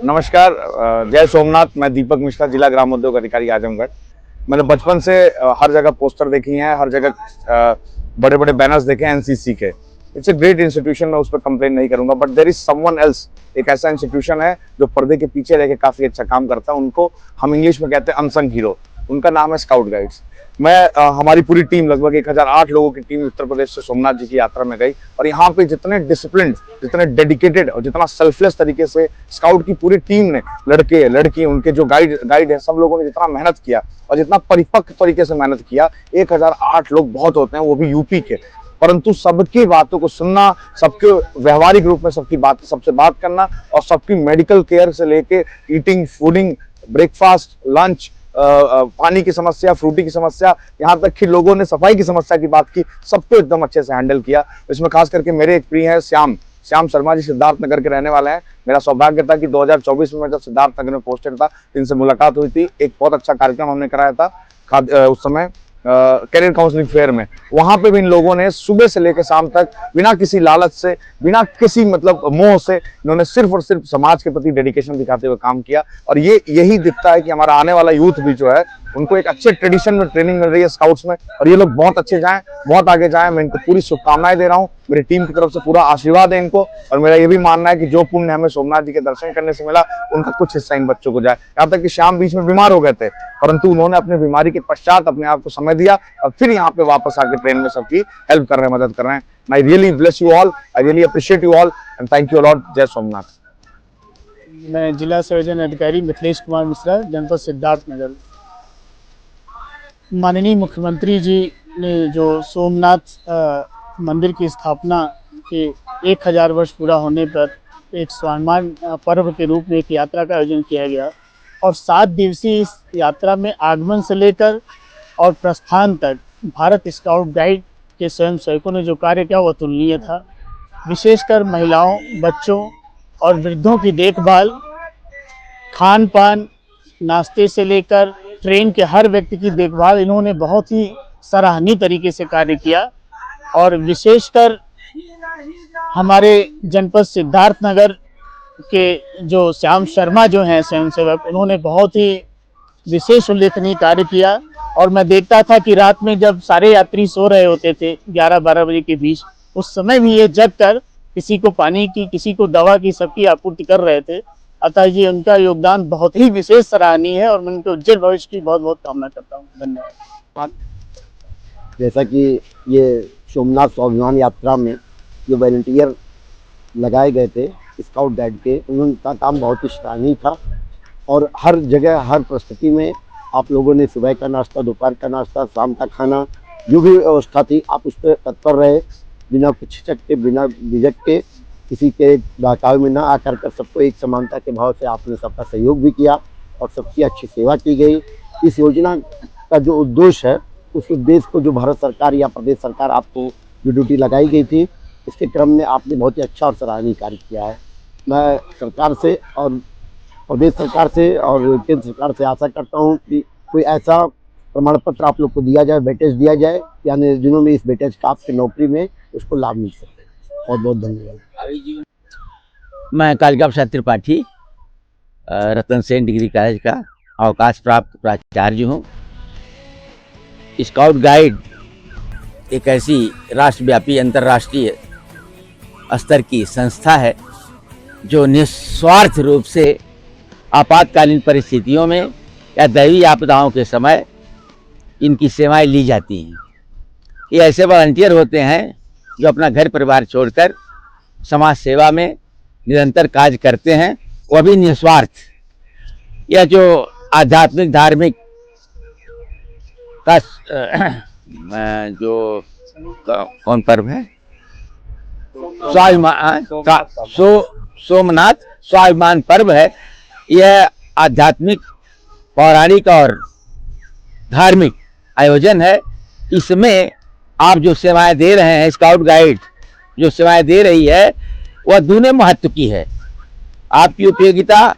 नमस्कार। जय सोमनाथ। मैं दीपक मिश्रा, जिला ग्राम उद्योग अधिकारी आजमगढ़। मैंने बचपन से हर जगह पोस्टर देखी हैं, हर जगह बड़े बड़े बैनर्स देखे हैं एनसीसी के। इट्स ए ग्रेट इंस्टीट्यूशन, मैं उस पर कंप्लेन नहीं करूंगा, but there is someone else. एक ऐसा इंस्टीट्यूशन है जो पर्दे के पीछे रह के काफी अच्छा काम करता है। उनको हम इंग्लिश में कहते हैं अनसंग हीरो। उनका नाम है स्काउट गाइड्स। हमारी पूरी टीम, लगभग 1008 लोगों की टीम उत्तर प्रदेश से सोमनाथ जी की यात्रा में गई, और यहाँ पे जितने डिसिप्लिन, जितने डेडिकेटेड और जितना सेल्फलेस तरीके से स्काउट की पूरी टीम ने, लड़के लड़की, उनके जो गाइड है, सब लोगों ने जितना मेहनत किया और जितना परिपक्व तरीके से मेहनत किया। 1008 लोग बहुत होते हैं, वो भी यूपी के, परंतु सबकी बातों को सुनना, सबके व्यवहारिक रूप में सबसे बात करना, और सबकी मेडिकल केयर से लेके ईटिंग, फूडिंग, ब्रेकफास्ट, लंच, पानी की समस्या, फ्रूटी की समस्या, यहाँ तक कि लोगों ने सफाई की समस्या की बात की, सबको एकदम अच्छे से हैंडल किया। इसमें खास करके मेरे एक प्रिय हैं श्याम शर्मा जी, सिद्धार्थ नगर के रहने वाले हैं। मेरा सौभाग्य था कि 2024 में मैं जब सिद्धार्थ नगर में पोस्टेड था, इनसे मुलाकात हुई थी। एक बहुत अच्छा कार्यक्रम हमने कराया था उस समय कैरियर काउंसलिंग फेयर में। वहां पे भी इन लोगों ने सुबह से लेकर शाम तक बिना किसी लालच से, बिना किसी मोह से, इन्होंने सिर्फ और सिर्फ समाज के प्रति डेडिकेशन दिखाते हुए काम किया। और यही दिखता है कि हमारा आने वाला यूथ भी जो है, उनको एक अच्छे ट्रेडिशन में ट्रेनिंग मिल रही है स्काउट्स में, और ये लोग बहुत अच्छे जाएं, बहुत आगे जाएं। मैं इनको पूरी शुभकामनाएं दे रहा हूं। मेरी टीम की तरफ से पूरा आशीर्वाद है इनको, और मेरा ये भी मानना है कि जो पुण्य हमें सोमनाथ जी के दर्शन करने से मिला, उनका कुछ हिस्सा इन बच्चों को जाए। यहाँ तक कि श्याम बीच में बीमार हो गए थे, परंतु उन्होंने अपनी बीमारी के पश्चात अपने आप को समय दिया, और फिर यहाँ पे वापस आके ट्रेन में सबकी हेल्प कर रहे हैं, मदद कर रहे हैं। I really bless you all, I really appreciate you all, and thank you Lord. जय सोमनाथ। मैं जिला संयोजन अधिकारी मिथिलेश कुमार मिश्रा, जनपद सिद्धार्थ नगर। माननीय मुख्यमंत्री जी ने जो सोमनाथ मंदिर की स्थापना के 1000 वर्ष पूरा होने पर एक स्वाभिमान पर्व के रूप में एक यात्रा का आयोजन किया गया, और 7 दिवसीय इस यात्रा में आगमन से लेकर और प्रस्थान तक भारत स्काउट गाइड के स्वयंसेवकों ने जो कार्य किया वो अतुलनीय था। विशेषकर महिलाओं, बच्चों और वृद्धों की देखभाल, खान पान, नाश्ते से लेकर ट्रेन के हर व्यक्ति की देखभाल, इन्होंने बहुत ही सराहनीय तरीके से कार्य किया। और विशेषकर हमारे जनपद सिद्धार्थ नगर के जो श्याम शर्मा जो हैं स्वयंसेवक, उन्होंने बहुत ही विशेष उल्लेखनीय कार्य किया। और मैं देखता था कि रात में जब सारे यात्री सो रहे होते थे 11-12 बजे के बीच, उस समय भी ये जग कर किसी को पानी की, किसी को दवा की, सबकी आपूर्ति कर रहे थे। अतः ये उनका योगदान बहुत ही विशेष सराहनीय है, और मैं उनके उज्जवल भविष्य की बहुत बहुत कामना करता हूँ। धन्यवाद। जैसा कि ये सोमनाथ स्वाभिमान यात्रा में जो वॉलंटियर लगाए गए थे स्काउट गाइड के, उनका काम बहुत ही सराहनीय था। और हर जगह, हर परिस्थिति में आप लोगों ने सुबह का नाश्ता, दोपहर का नाश्ता, शाम का खाना, जो भी व्यवस्था थी, आप उस पर तत्पर रहे, बिना कुछ हिचक के, बिना झिझक के, किसी के बहकावे में ना आकर कर सबको एक समानता के भाव से आपने सबका सहयोग भी किया, और सबकी अच्छी सेवा की गई। इस योजना का जो उद्देश्य है, उस उद्देश्य को जो भारत सरकार या प्रदेश सरकार आपको जो ड्यूटी लगाई गई थी, इसके क्रम में आपने बहुत ही अच्छा और सराहनीय कार्य किया है। मैं सरकार से और प्रदेश सरकार से और केंद्र सरकार से आशा करता हूँ कि कोई ऐसा प्रमाण पत्र आप लोग को दिया जाए, वेटेज दिया जाए, यानी जिन्हों में इस वेटेज का आपकी नौकरी में उसको लाभ मिल सके। बहुत बहुत धन्यवाद। मैं कालिका प्रसाद त्रिपाठी, रतन सेन डिग्री कॉलेज का अवकाश प्राप्त प्राचार्य हूँ। स्काउट गाइड एक ऐसी राष्ट्रव्यापी, अंतर्राष्ट्रीय स्तर की संस्था है जो निस्वार्थ रूप से आपातकालीन परिस्थितियों में या दैवीय आपदाओं के समय इनकी सेवाएं ली जाती हैं। ये ऐसे वॉलंटियर होते हैं जो अपना घर परिवार छोड़कर समाज सेवा में निरंतर कार्य करते हैं, वह भी निस्वार्थ। यह जो आध्यात्मिक, धार्मिक का जो कौन पर्व है, सोमनाथ स्वाभिमान पर्व है, यह आध्यात्मिक, पौराणिक और धार्मिक आयोजन है। इसमें आप जो सेवाएं दे रहे हैं, स्काउट गाइड जो सेवाएं दे रही है, वह दूने महत्व की है। आपकी उपयोगिता,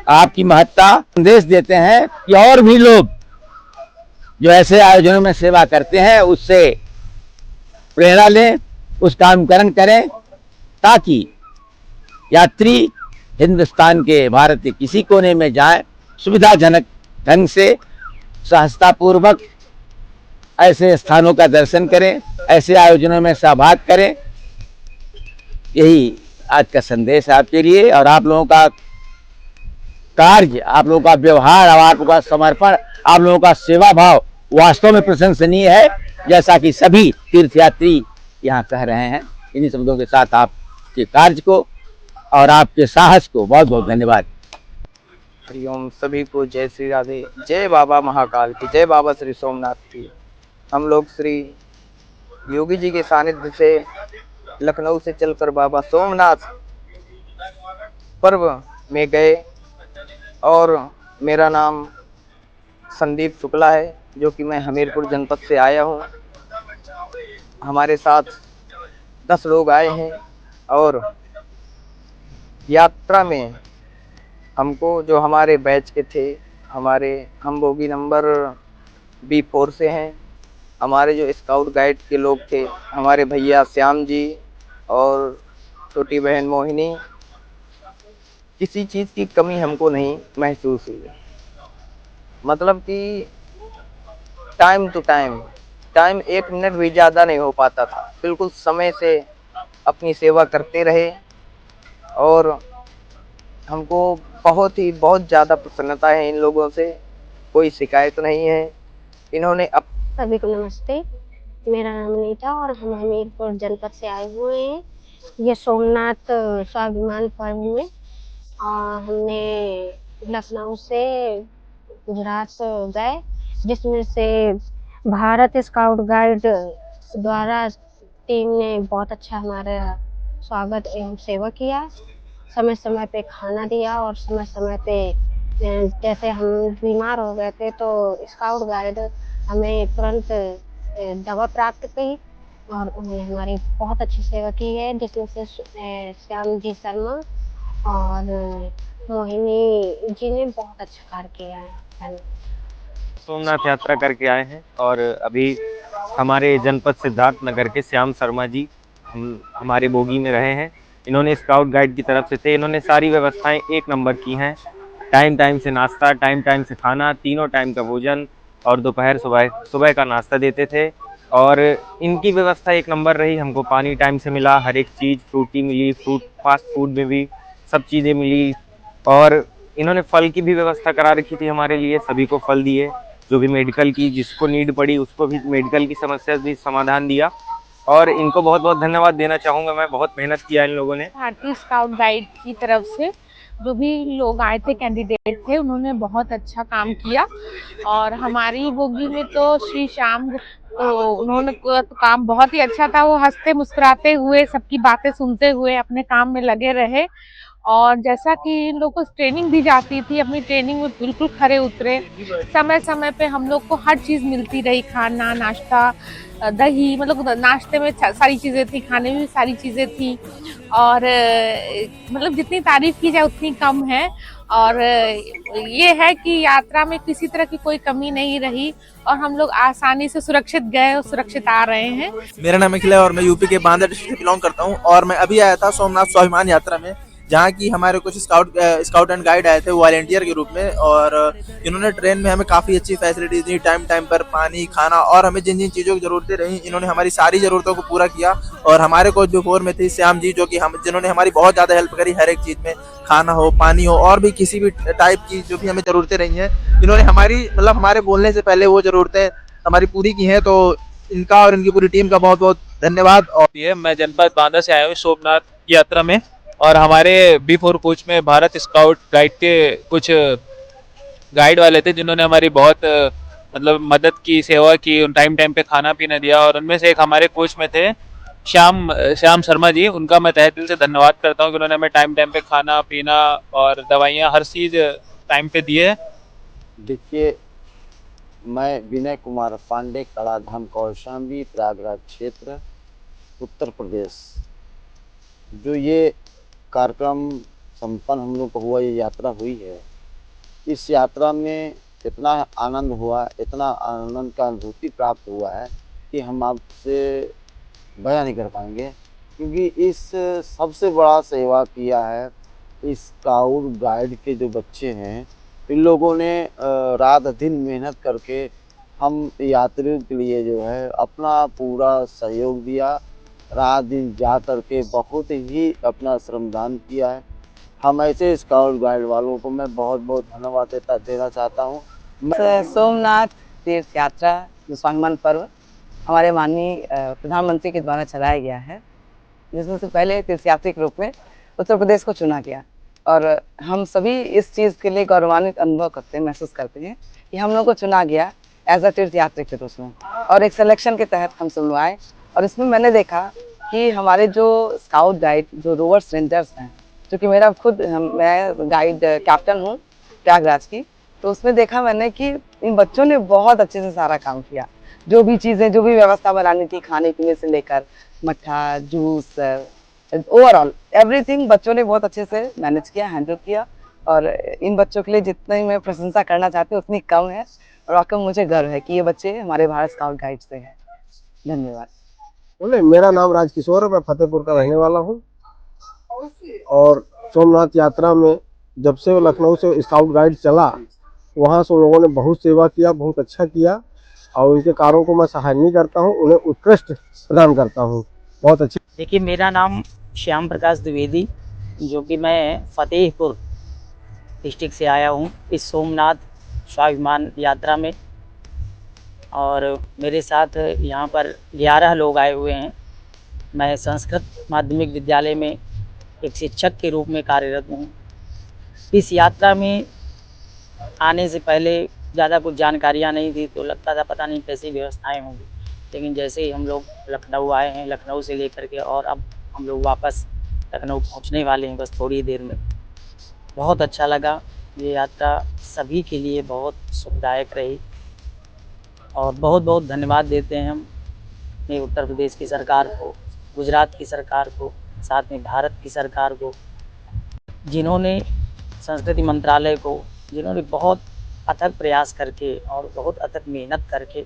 आपकी महत्ता संदेश देते हैं कि और भी लोग जो ऐसे आयोजनों में सेवा करते हैं उससे प्रेरणा लें, उसका अनुकरण करें, ताकि यात्री हिंदुस्तान के, भारत के किसी कोने में जाए, सुविधाजनक ढंग से सहजतापूर्वक ऐसे स्थानों का दर्शन करें, ऐसे आयोजनों में सहभाग करें। यही आज का संदेश है आपके लिए। और आप लोगों का कार्य, आप लोगों का व्यवहार, आप लोगों का समर्पण, आप लोगों का सेवा भाव वास्तव में प्रशंसनीय है, जैसा कि सभी तीर्थयात्री यहाँ कह रहे हैं। इन्हीं शब्दों के साथ आपके कार्य को और आपके साहस को बहुत बहुत धन्यवाद। हरिओम। सभी को जय श्री राधे, जय बाबा महाकाल की, जय बाबा श्री सोमनाथ की। हम लोग श्री योगी जी के सानिध्य से लखनऊ से चलकर बाबा सोमनाथ पर्व में गए और मेरा नाम संदीप शुक्ला है, जो कि मैं हमीरपुर जनपद से आया हूँ। हमारे साथ 10 लोग आए हैं और यात्रा में हमको, जो हमारे बैच के थे, हम बोगी नंबर B4 से हैं। हमारे जो स्काउट गाइड के लोग थे, हमारे भैया श्याम जी और छोटी बहन मोहिनी, किसी चीज़ की कमी हमको नहीं महसूस हुई। मतलब कि टाइम टू टाइम 1 मिनट भी ज़्यादा नहीं हो पाता था। बिल्कुल समय से अपनी सेवा करते रहे और हमको बहुत ज़्यादा प्रसन्नता है इन लोगों से, कोई शिकायत नहीं है। इन्होंने सभी को नमस्ते। मेरा नाम नीता और हम हमीरपुर जनपद से आए हुए हैं ये सोमनाथ स्वाभिमान पर्व में। हमने लखनऊ से गुजरात गए, जिसमें से भारत स्काउट गाइड द्वारा टीम ने बहुत अच्छा हमारा स्वागत एवं सेवा किया। समय समय पे खाना दिया और समय समय पे जैसे हम बीमार हो गए थे तो स्काउट गाइड हमें तुरंत दवा प्राप्त की और उन्होंने हमारी बहुत अच्छी सेवा की है, जिसमें से श्याम जी शर्मा और मोहिनी जी ने बहुत अच्छा कार्य किया है। सोमनाथ यात्रा करके आए हैं और अभी हमारे जनपद सिद्धार्थ नगर के श्याम शर्मा जी हमारे बोगी में रहे हैं। इन्होंने स्काउट गाइड की तरफ से थे, इन्होंने सारी व्यवस्थाएं 1 नंबर की हैं। टाइम से नाश्ता, टाइम से खाना, तीनों टाइम का भोजन और दोपहर सुबह का नाश्ता देते थे और इनकी व्यवस्था 1 नंबर रही। हमको पानी टाइम से मिला, हर एक चीज़ फ्रूटी मिली, फास्ट फूड में भी सब चीज़ें मिली और इन्होंने फल की भी व्यवस्था करा रखी थी हमारे लिए। सभी को फल दिए, जो भी मेडिकल की जिसको नीड पड़ी उसको भी मेडिकल की समस्या भी समाधान दिया और इनको बहुत बहुत धन्यवाद देना चाहूँगा मैं। बहुत मेहनत किया इन लोगों ने। भारतीय स्काउट गाइड की तरफ से जो भी लोग आए थे, कैंडिडेट थे, उन्होंने बहुत अच्छा काम किया और हमारी बोगी में तो श्री श्याम उन्होंने तो काम बहुत ही अच्छा था। वो हंसते मुस्कुराते हुए सबकी बातें सुनते हुए अपने काम में लगे रहे और जैसा कि इन लोगों को ट्रेनिंग दी जाती थी, अपनी ट्रेनिंग में बिल्कुल खरे उतरे। समय समय पे हम लोग को हर चीज़ मिलती रही, खाना, नाश्ता, दही, मतलब नाश्ते में सारी चीज़ें थी, खाने में भी सारी चीज़ें थी और मतलब जितनी तारीफ़ की जाए उतनी कम है। और ये है कि यात्रा में किसी तरह की कोई कमी नहीं रही और हम लोग आसानी से सुरक्षित गए और सुरक्षित आ रहे हैं। मेरा नाम अखिल है और मैं यूपी के बांदा डिस्ट्रिक्ट से बिलोंग करता हूँ और मैं अभी आया था सोमनाथ स्वाभिमान यात्रा में, जहाँ की हमारे कुछ स्काउट एंड गाइड आए थे वॉलंटियर के रूप में और इन्होंने ट्रेन में हमें काफ़ी अच्छी फैसिलिटीज दी, टाइम पर पानी, खाना और हमें जिन जिन चीज़ों की ज़रूरतें रही इन्होंने हमारी सारी ज़रूरतों को पूरा किया। और हमारे कोच B4 में थे श्याम जी, जो कि जिन्होंने हमारी बहुत ज़्यादा हेल्प करी हर एक चीज़ में, खाना हो, पानी हो और भी किसी भी टाइप की जो भी हमें ज़रूरतें रही हैं, इन्होंने हमारी मतलब हमारे बोलने से पहले वो ज़रूरतें हमारी पूरी की हैं। तो इनका और इनकी पूरी टीम का बहुत बहुत धन्यवाद। और मैं जनपद बांदा से आया हूँ सोमनाथ यात्रा में और हमारे B4 कोच में भारत स्काउट गाइड के कुछ गाइड वाले थे, जिन्होंने हमारी बहुत मतलब मदद की, सेवा की, टाइम पे खाना पीना दिया और उनमें से एक हमारे कोच में थे श्याम शर्मा जी। उनका मैं तहे दिल से धन्यवाद करता हूँ कि उन्होंने हमें टाइम पे खाना पीना और दवाइयाँ हर चीज़ टाइम पे दिए। देखिए, मैं विनय कुमार पांडे, कड़ाधाम कौशाम्बी, प्रयागराज क्षेत्र, उत्तर प्रदेश। जो ये कार्यक्रम संपन्न हम लोग को हुआ, ये यात्रा हुई है, इस यात्रा में इतना आनंद हुआ, इतना आनंद का अनुभूति प्राप्त हुआ है कि हम आपसे बयां नहीं कर पाएंगे, क्योंकि इस सबसे बड़ा सेवा किया है स्काउट गाइड के जो बच्चे हैं, इन लोगों ने रात दिन मेहनत करके हम यात्रियों के लिए जो है अपना पूरा सहयोग दिया। रात दिन जा करके बहुत ही अपना श्रमदान किया है। हम ऐसे स्काउट गाइड वालों को मैं बहुत बहुत धन्यवाद देना चाहता हूँ। सोमनाथ तीर्थ यात्रा जो स्वाभिमान पर्व हमारे माननीय प्रधानमंत्री के द्वारा चलाया गया है, जिसमें से पहले तीर्थयात्री के रूप में उत्तर प्रदेश को चुना गया। और हम सभी इस चीज़ के लिए गौरवान्वित अनुभव करते हैं, महसूस करते हैं कि हम लोग को चुना गया एज अ तीर्थयात्री के रूप में, और एक सिलेक्शन के तहत हम सब लोग आए। और इसमें मैंने देखा कि हमारे जो स्काउट गाइड जो रोवर्स रेंजर्स हैं, क्योंकि मेरा खुद मैं गाइड कैप्टन हूँ प्रयागराज की, तो उसमें देखा मैंने कि इन बच्चों ने बहुत अच्छे से सारा काम किया। जो भी चीज़ें, जो भी व्यवस्था बनानी थी खाने पीने से लेकर मट्ठा, जूस, ओवरऑल एवरीथिंग बच्चों ने बहुत अच्छे से मैनेज किया, हैंडल किया। और इन बच्चों के लिए जितनी मैं प्रशंसा करना चाहती हूँ उतनी कम है। और वाकई मुझे गर्व है कि ये बच्चे हमारे भारत स्काउट गाइड से हैं। धन्यवाद। बोले, मेरा नाम राजकिशोर है, मैं फतेहपुर का रहने वाला हूँ। और सोमनाथ यात्रा में जब से लखनऊ से स्काउट गाइड चला, वहाँ से उन लोगों ने बहुत सेवा किया, बहुत अच्छा किया। और उनके कार्यों को मैं सराहनीय करता हूँ, उन्हें उत्कृष्ट प्रदान करता हूँ। बहुत अच्छी। देखिए, मेरा नाम श्याम प्रकाश द्विवेदी, जो कि मैं फतेहपुर डिस्ट्रिक्ट से आया हूँ इस सोमनाथ स्वाभिमान यात्रा में। और मेरे साथ यहाँ पर 11 लोग आए हुए हैं। मैं संस्कृत माध्यमिक विद्यालय में एक शिक्षक के रूप में कार्यरत हूँ। इस यात्रा में आने से पहले ज़्यादा कुछ जानकारियाँ नहीं थी, तो लगता था पता नहीं कैसी व्यवस्थाएं होंगी। लेकिन जैसे ही हम लोग लखनऊ आए हैं, लखनऊ से लेकर के और अब हम लोग वापस लखनऊ पहुंचने वाले हैं बस थोड़ी देर में। बहुत अच्छा लगा। ये यात्रा सभी के लिए बहुत सुखदायक रही। और बहुत बहुत धन्यवाद देते हैं हम अपने उत्तर प्रदेश की सरकार को, गुजरात की सरकार को, साथ में भारत की सरकार को, जिन्होंने संस्कृति मंत्रालय को, जिन्होंने बहुत अथक प्रयास करके और बहुत अथक मेहनत करके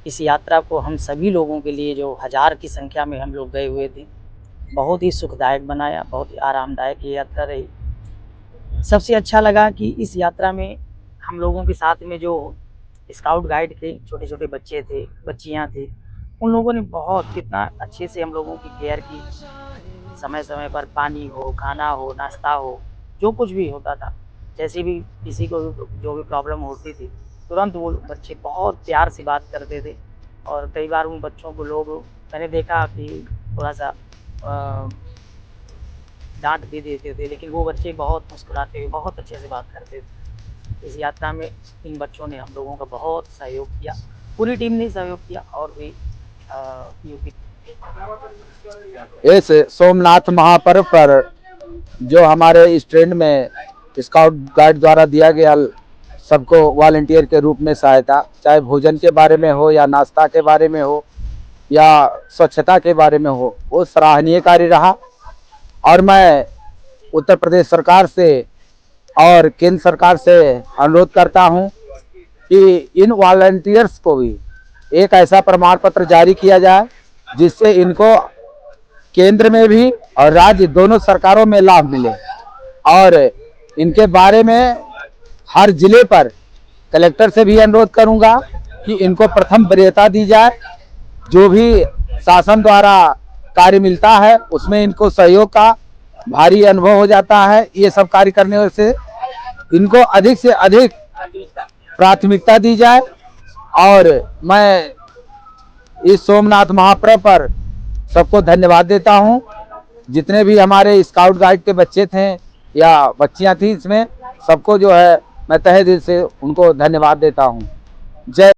इस यात्रा को हम सभी लोगों के लिए, जो 1000 की संख्या में हम लोग गए हुए थे, बहुत ही सुखदायक बनाया। बहुत ही आरामदायक ये यात्रा रही। सबसे अच्छा लगा कि इस यात्रा में हम लोगों के साथ में जो स्काउट गाइड के छोटे छोटे बच्चे थे, बच्चियां थे, उन लोगों ने बहुत कितना अच्छे से हम लोगों की केयर की। समय समय पर पानी हो, खाना हो, नाश्ता हो, जो कुछ भी होता था, जैसे भी किसी को जो भी प्रॉब्लम होती थी, तुरंत वो बच्चे बहुत प्यार से बात करते थे। और कई बार उन बच्चों को लोग, मैंने देखा कि थोड़ा सा डांट भी देते थे, लेकिन वो बच्चे बहुत मुस्कुराते हुए बहुत अच्छे से बात करते थे। इस यात्रा में इन बच्चों ने हम लोगों का बहुत सहयोग किया, पूरी टीम ने सहयोग किया। और भी यूपी इस सोमनाथ महापर्व पर जो हमारे इस ट्रेन में स्काउट गाइड द्वारा दिया गया सबको वॉलंटियर के रूप में सहायता, चाहे भोजन के बारे में हो या नाश्ता के बारे में हो या स्वच्छता के बारे में हो, वो सराहनीय कार्य रहा। और मैं उत्तर प्रदेश सरकार से और केंद्र सरकार से अनुरोध करता हूं कि इन वॉलंटियर्स को भी एक ऐसा प्रमाण पत्र जारी किया जाए जिससे इनको केंद्र में भी और राज्य दोनों सरकारों में लाभ मिले। और इनके बारे में हर जिले पर कलेक्टर से भी अनुरोध करूंगा कि इनको प्रथम वरीयता दी जाए। जो भी शासन द्वारा कार्य मिलता है उसमें इनको सहयोग का भारी अनुभव हो जाता है। ये सब कार्य करने से इनको अधिक से अधिक प्राथमिकता दी जाए। और मैं इस सोमनाथ महापर्व पर सबको धन्यवाद देता हूं। जितने भी हमारे स्काउट गाइड के बच्चे थे या बच्चियां थी, इसमें सबको जो है मैं तहे दिल से उनको धन्यवाद देता हूं। जय